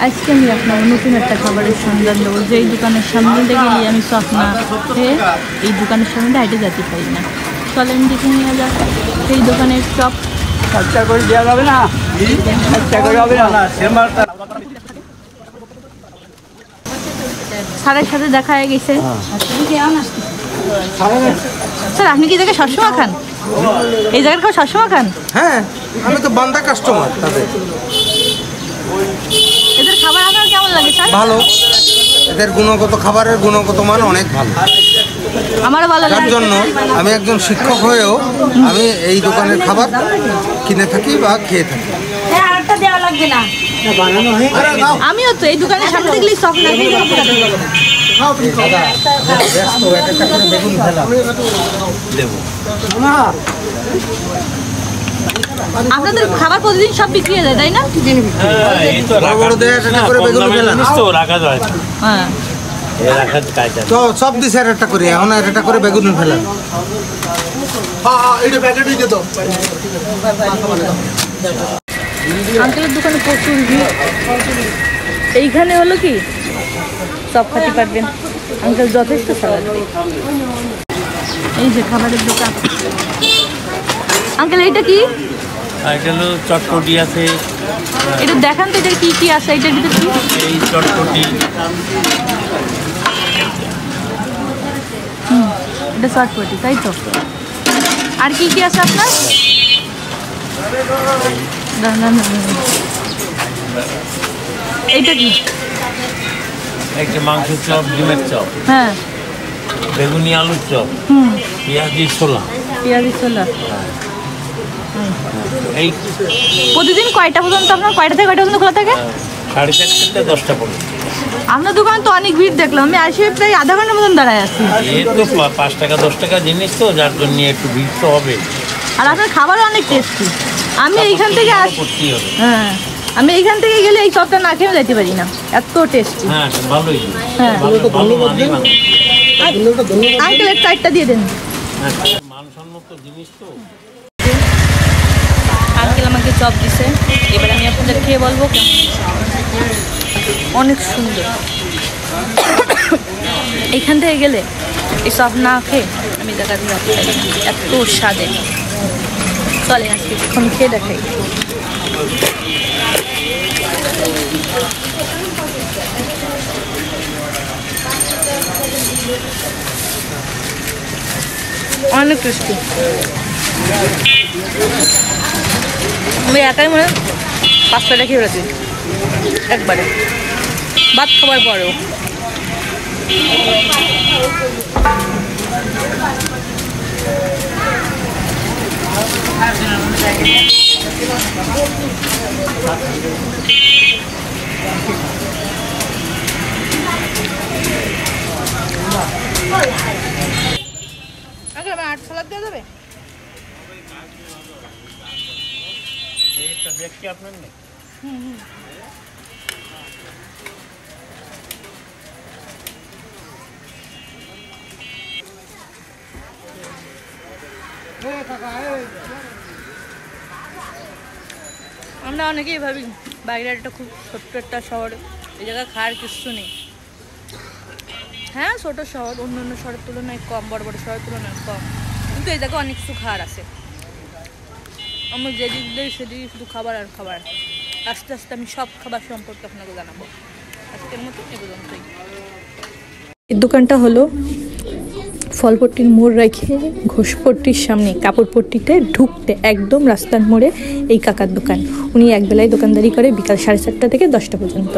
আজকে আমি আপনার নতুন একটা খাবারের সন্ধান দেবো, যেই দোকানের সামনে গেলে আমি স্বপ্না খেয়ে এই দোকানের সামনে হাইটে যেতে পারি না। চলেন দেখে নিয়ে যাক সেই দোকানের চপ। খরচা করে দেওয়া যাবে না, খরচা করে হবে না। স্যারের সাথে দেখা হয়ে গেছে। স্যার আপনি কি জায়গায় সবসময় খান? এই জায়গায় খাও সবসময় খান? হ্যাঁ, আমি তো বান্দা কাস্টমার তাদের। এদের খাবার আপনার কেমন লাগে স্যার? ভালো, এদের গুণগত খাবারের গুণগত মান অনেক ভালো। আমারও ভালো লাগে। তার জন্য আমি একজন শিক্ষক হয়েও আমি এই দোকানের খাবার কিনে থাকি বা খেয়ে থাকি। আমিও তো এই দোকানের সামনে দেখলেই সব না আপনাদের খাবার প্রতিদিন সব বিক্রি হয়ে যায়, তাই না? হ্যাঁ, তো সব দিছে একটা করে, এখন একটা করে বেগুন ফেলা। আঙ্কেলের দোকানে প্রচুর ভিড়। এইখানে হলো কি সব খেতে পারবেন, আঙ্কেল যথেষ্ট সালাদ দেয়। এই যে খাবারের দোকান। আঙ্কেল এইটা কি? এটা হলো চটপটি আছে। এটা দেখান তো, এটার কি কি আছে? এটার ভিতরে কি? এই চটপটি, এটা চটপটি, তাই তো? আর কি কি আছে আপনার? এইটা কি? একটা মাংসের চপ, ডিমের চপ, হ্যাঁ, বেগুনি আলুর চপ, পেঁয়াজি ছোলা। পেঁয়াজি ছোলা। এই প্রতিদিন কয়টা পর্যন্ত আপনার, কয়টা থেকে কয়টা পর্যন্ত খোলা থাকে? 4:30 থেকে 10টা পর্যন্ত। আপনার দোকানে তো অনেক ভিড় দেখলাম, আমি আসি প্রায় আধা ঘন্টার মতন দাঁড়ায় আছি। এই তো 5 টাকা 10 টাকা জিনিস তো, যার জন্য একটু ভিড় তো হবে। আর আপনার খাবারও অনেক টেস্টি। আমি এইখান থেকে করতেই হবে। হ্যাঁ, আমি এইখান থেকে গেলে এই চপটা না খেয়ে যেতে পারি না, এত টেস্টি। হ্যাঁ, ভালোই। হ্যাঁ, ধন্যবাদ। আঙ্কেল একটা চারটা দিয়ে দেন। মানসম্মত জিনিস তো। আঙ্কেল আমাকে চপ দিছে, এবার আমি আপনাদের খেয়ে বলবো কেমন। অনেক সুন্দর। এইখান থেকে গেলে এই চপ না খেয়ে আমি দেখা দিয়ে রাখতে পারি না, এত স্বাদে। চলে আজকে এখন খেয়ে দেখাই। অনেক টেস্টি। আমি একাই মনে 5টা খেয়ে বেড়াচ্ছি একবারে, ভাত খাবার পরেও। আট সালাদ দেওয়া যাবে? আপনার নেই? আমরা অনেকেই ভাবি বাগেরহাট একটা খুব ছোট্ট একটা শহর, এই জায়গায় খাওয়ার কিছু নেই। হ্যাঁ, ছোট শহর, অন্য অন্য শহরের তুলনায় কম, বড় বড় শহরের তুলনায় কম, কিন্তু এই জায়গায় অনেক কিছু খাওয়ার আছে। আমার যেদিক দেয় সেদিকে শুধু খাবার আর খাবার। আস্তে আস্তে আমি সব খাবার সম্পর্কে আপনাকে জানাবো। আজকের মতো এ পর্যন্তই। এই দোকানটা হলো ফলপট্টির মোড় রেখে ঘোষপট্টির সামনে কাপড়পট্টিতে ঢুকতে একদম রাস্তার মোড়ে এই কাকার দোকান। উনি একবেলায় দোকানদারি করে বিকাল 4:30 থেকে 10টা পর্যন্ত।